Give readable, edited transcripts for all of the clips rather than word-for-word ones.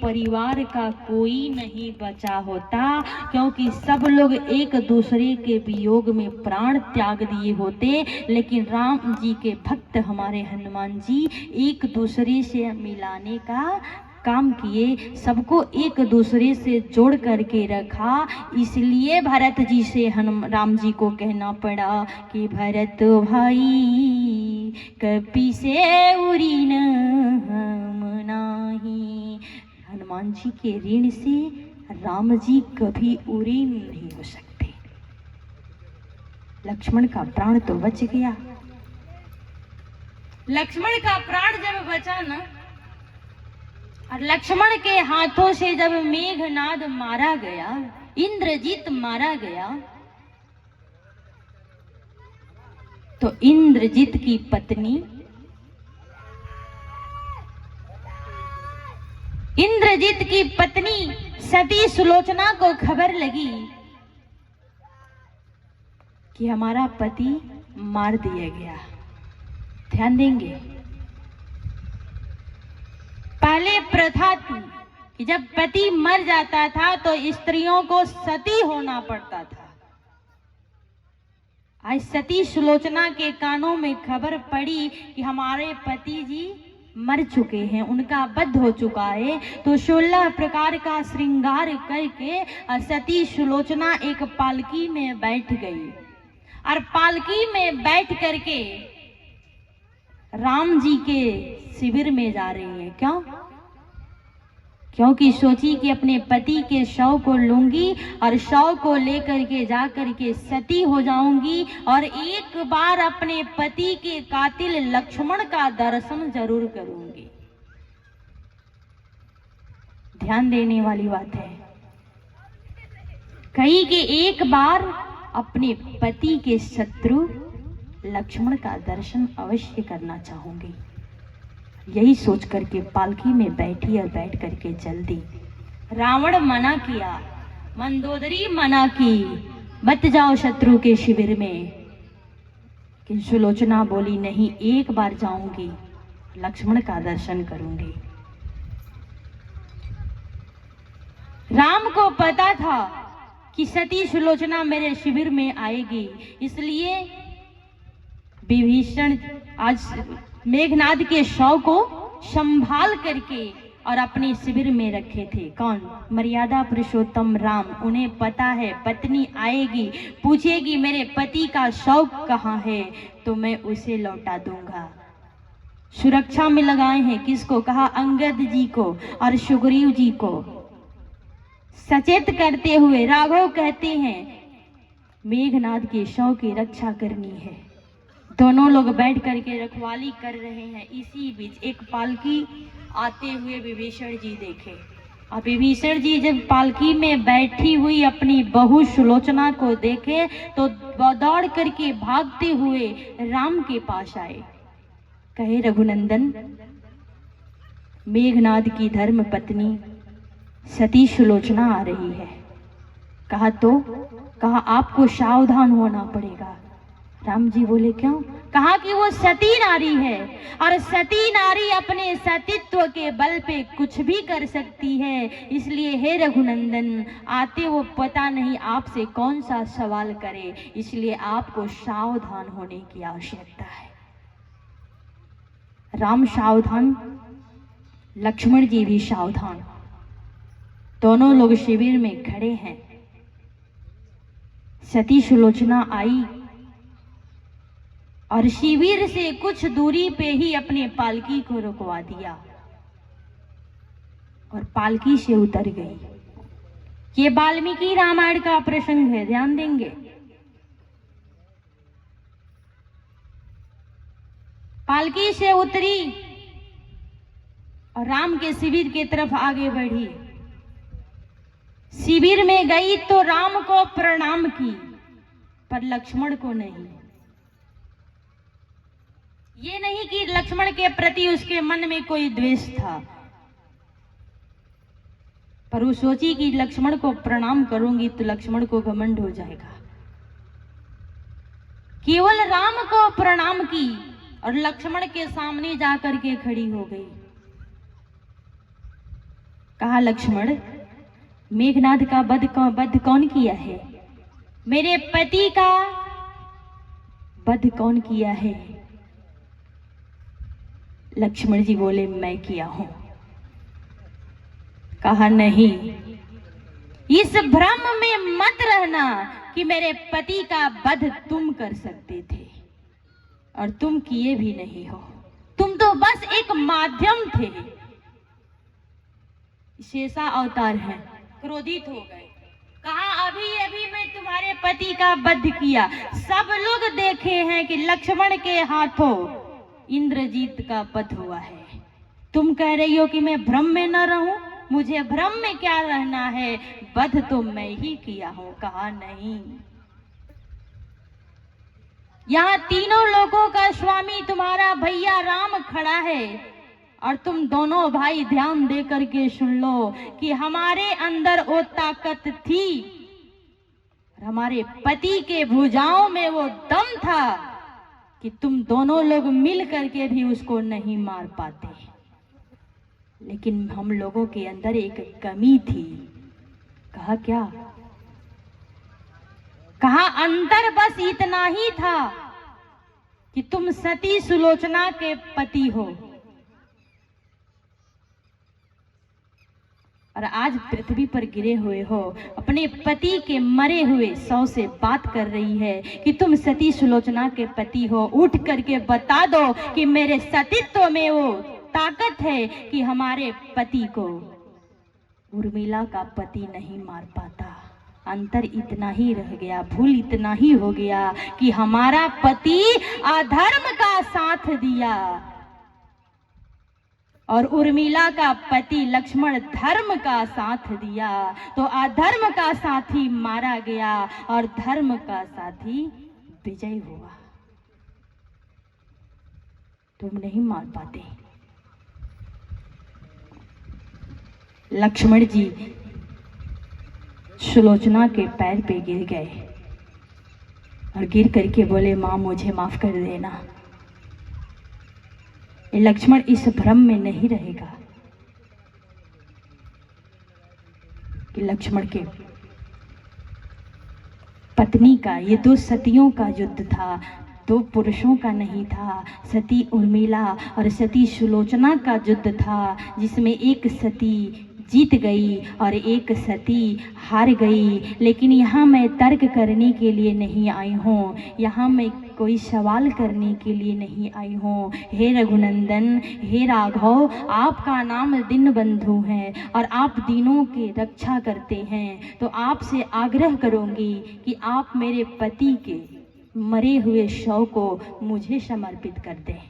परिवार का कोई नहीं बचा होता, क्योंकि सब लोग एक दूसरे के वियोग में प्राण त्याग दिए होते। लेकिन राम जी के भक्त हमारे हनुमान जी एक दूसरे से मिलाने का काम किए, सबको एक दूसरे से जोड़ करके रखा। इसलिए भरत जी से राम जी को कहना पड़ा कि भरत भाई कपि से उरी न हम नाही। हनुमान जी के ऋण से राम जी कभी उरी नहीं हो सकते। लक्ष्मण का प्राण तो बच गया। लक्ष्मण का प्राण जब बचा ना, और लक्ष्मण के हाथों से जब मेघनाद मारा गया, इंद्रजीत मारा गया, तो इंद्रजीत की पत्नी, इंद्रजीत की पत्नी सती सुलोचना को खबर लगी कि हमारा पति मार दिया गया। ध्यान देंगे, पहले प्रथा थी कि जब पति मर जाता था तो स्त्रियों को सती होना पड़ता था। आज सती सुलोचना के कानों में खबर पड़ी कि हमारे पति जी मर चुके हैं, उनका वध हो चुका है, तो 16 प्रकार का श्रृंगार करके सती सुलोचना एक पालकी में बैठ गई, और पालकी में बैठ करके राम जी के शिविर में जा रही है। क्यों? क्योंकि सोची कि अपने पति के शव को लूंगी और शव को लेकर के जा करके सती हो जाऊंगी, और एक बार अपने पति के कातिल लक्ष्मण का दर्शन जरूर करूंगी। ध्यान देने वाली बात है, कहीं कि एक बार अपने पति के शत्रु लक्ष्मण का दर्शन अवश्य करना चाहूंगी। यही सोच करके पालकी में बैठी और बैठ करके चल दी। रावण मना किया, मंदोदरी मना की, मत जाओ शत्रु के शिविर में। लेकिन सुलोचना बोली नहीं, एक बार जाऊंगी, लक्ष्मण का दर्शन करूंगी। राम को पता था कि सती सुलोचना मेरे शिविर में आएगी, इसलिए विभीषण आज मेघनाद के शव को संभाल करके और अपने शिविर में रखे थे। कौन? मर्यादा पुरुषोत्तम राम। उन्हें पता है पत्नी आएगी, पूछेगी मेरे पति का शव कहाँ है, तो मैं उसे लौटा दूंगा। सुरक्षा में लगाए हैं किसको? कहा अंगद जी को और सुग्रीव जी को सचेत करते हुए राघव कहते हैं मेघनाद के शव की रक्षा करनी है। दोनों लोग बैठ करके रखवाली कर रहे हैं। इसी बीच एक पालकी आते हुए विभीषण जी देखे, और विभीषण जी जब पालकी में बैठी हुई अपनी बहू सुलोचना को देखे तो दौड़ करके भागते हुए राम के पास आए। कहे रघुनंदन, मेघनाद की धर्म पत्नी सती सुलोचना आ रही है। कहा तो? कहा आपको सावधान होना पड़ेगा। राम जी बोले क्यों? कहा कि वो सती नारी है, और सती नारी अपने सतीत्व के बल पे कुछ भी कर सकती है। इसलिए हे रघुनंदन, आते वो पता नहीं आपसे कौन सा सवाल करे, इसलिए आपको सावधान होने की आवश्यकता है। राम सावधान, लक्ष्मण जी भी सावधान, दोनों लोग शिविर में खड़े हैं। सती सुलोचना आई और शिविर से कुछ दूरी पे ही अपने पालकी को रुकवा दिया और पालकी से उतर गई। ये वाल्मीकि रामायण का प्रसंग है, ध्यान देंगे। पालकी से उतरी और राम के शिविर की तरफ आगे बढ़ी। शिविर में गई तो राम को प्रणाम की, पर लक्ष्मण को नहीं। ये नहीं कि लक्ष्मण के प्रति उसके मन में कोई द्वेष था, पर वो सोची कि लक्ष्मण को प्रणाम करूंगी तो लक्ष्मण को घमंड हो जाएगा। केवल राम को प्रणाम की और लक्ष्मण के सामने जाकर के खड़ी हो गई। कहा लक्ष्मण, मेघनाद का वध कौन किया है? मेरे पति का वध कौन किया है? लक्ष्मण जी बोले, मैं किया हूं। कहा, नहीं, इस भ्रम में मत रहना कि मेरे पति का वध तुम कर सकते थे, और तुम किए भी नहीं हो। तुम तो बस एक माध्यम थे। शेषा अवतार है, क्रोधित हो गए। कहा, अभी अभी मैं तुम्हारे पति का वध किया। सब लोग देखे हैं कि लक्ष्मण के हाथों इंद्रजीत का वध हुआ है। तुम कह रही हो कि मैं भ्रम में न रहूं? मुझे भ्रम में क्या रहना है, वध तो मैं ही किया हूं। कहा, नहीं, यहाँ तीनों लोगों का स्वामी तुम्हारा भैया राम खड़ा है, और तुम दोनों भाई ध्यान दे करके सुन लो कि हमारे अंदर वो ताकत थी, हमारे पति के भुजाओं में वो दम था कि तुम दोनों लोग मिल करके भी उसको नहीं मार पाते। लेकिन हम लोगों के अंदर एक कमी थी। कहा, क्या? कहा, अंतर बस इतना ही था कि तुम सती सुलोचना के पति हो, और आज पृथ्वी पर गिरे हुए हो, अपने पति के मरे हुए शव से बात कर रही है कि तुम सती सुलोचना के पति हो। उठ करके बता दो कि मेरे सतीत्व में वो ताकत है कि हमारे पति को उर्मिला का पति नहीं मार पाता। अंतर इतना ही रह गया, भूल इतना ही हो गया कि हमारा पति अधर्म का साथ दिया, और उर्मिला का पति लक्ष्मण धर्म का साथ दिया। तो अधर्म का साथी मारा गया और धर्म का साथी विजय हुआ। तुम नहीं मार पाते। लक्ष्मण जी सुलोचना के पैर पे गिर गए और गिर करके बोले, मां मुझे माफ कर देना। लक्ष्मण इस भ्रम में नहीं रहेगा कि लक्ष्मण के पत्नी का, ये दो सतियों का युद्ध था, दो पुरुषों का नहीं था। सती उर्मिला और सती सुलोचना का युद्ध था, जिसमें एक सती जीत गई और एक सती हार गई। लेकिन यहाँ मैं तर्क करने के लिए नहीं आई हूँ, यहाँ मैं कोई सवाल करने के लिए नहीं आई हूँ। हे रघुनंदन, हे राघव, आपका नाम दीनबंधु है और आप दीनों की रक्षा करते हैं, तो आपसे आग्रह करूँगी कि आप मेरे पति के मरे हुए शव को मुझे समर्पित कर दें।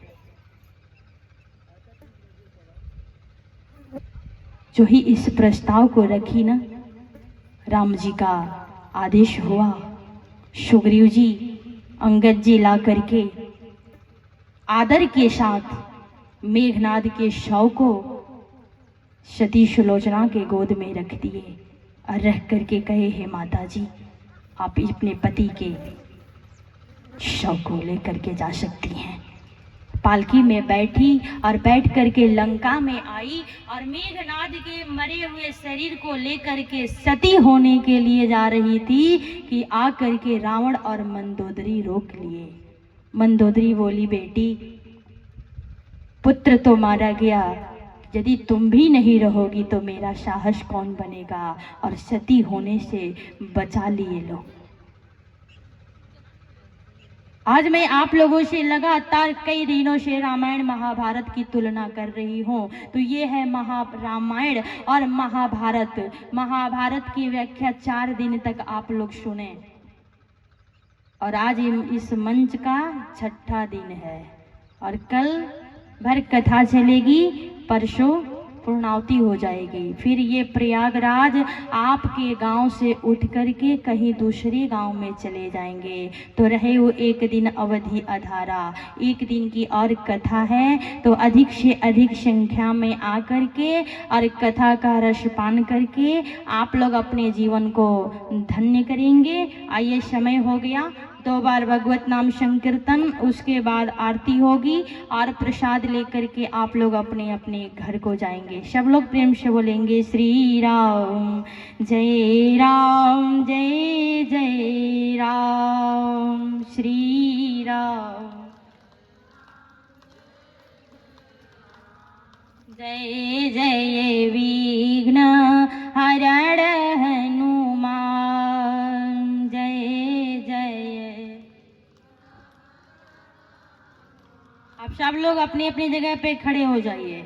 जो ही इस प्रस्ताव को रखी ना, राम जी का आदेश हुआ। सुग्रीव जी, अंगद जी ला करके आदर के साथ मेघनाद के शव को सती सुलोचना के गोद में रख दिए और रख करके कहे, हे माता जी, आप अपने पति के शव को लेकर के जा सकती हैं। पालकी में बैठी और बैठ करके लंका में आई और मेघनाद के मरे हुए शरीर को लेकर के सती होने के लिए जा रही थी कि आ करके रावण और मंदोदरी रोक लिए। मंदोदरी बोली, बेटी, पुत्र तो मारा गया, यदि तुम भी नहीं रहोगी तो मेरा साहस कौन बनेगा, और सती होने से बचा लिए लो। आज मैं आप लोगों से लगातार कई दिनों से रामायण महाभारत की तुलना कर रही हूँ। तो ये है रामायण और महाभारत। महाभारत की व्याख्या 4 दिन तक आप लोग सुने, और आज इस मंच का 6ठा दिन है, और कल भर कथा चलेगी, परसों पूर्णावती हो जाएगी। फिर ये प्रयागराज आपके गांव से उठ करके कहीं दूसरे गांव में चले जाएंगे। तो रहे वो एक दिन अवधि अधारा, एक दिन की और कथा है। तो अधिक से अधिक संख्या में आकर के और कथा का रसपान करके आप लोग अपने जीवन को धन्य करेंगे। आइए, समय हो गया। 2 बार भगवत नाम संकीर्तन, उसके बाद आरती होगी और प्रसाद लेकर के आप लोग अपने अपने घर को जाएंगे। सब लोग प्रेम से बोलेंगे श्री राम जय राम, जय जय राम, श्री राम जय जय विघ्न हरण हनुमान, जय जय। आप सब लोग अपनी अपनी जगह पे खड़े हो जाइए।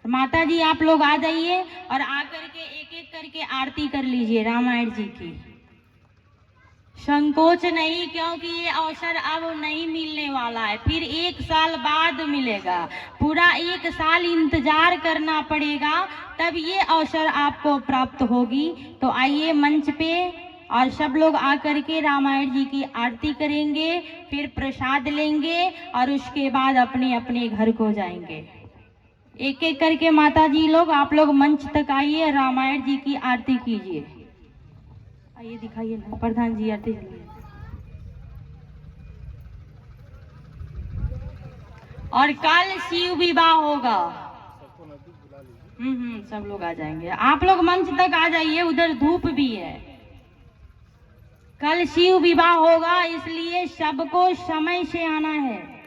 माता जी आप लोग आ जाइए और आकर के एक एक करके आरती कर लीजिए रामायण जी की। संकोच नहीं, क्योंकि ये अवसर अब नहीं मिलने वाला है, फिर 1 साल बाद मिलेगा। पूरा 1 साल इंतजार करना पड़ेगा, तब ये अवसर आपको प्राप्त होगी। तो आइए मंच पे और सब लोग आकर के रामायण जी की आरती करेंगे, फिर प्रसाद लेंगे और उसके बाद अपने अपने घर को जाएंगे। एक एक करके माता जी लोग आप लोग मंच तक आइए, रामायण जी की आरती कीजिए। आइए दिखाइए ना प्रधान जी, आरती चलिए। और कल शिव विवाह होगा। सब लोग आ जाएंगे। आप लोग मंच तक आ जाइए, उधर धूप भी है। कल शिव विवाह होगा, इसलिए सबको समय से आना है।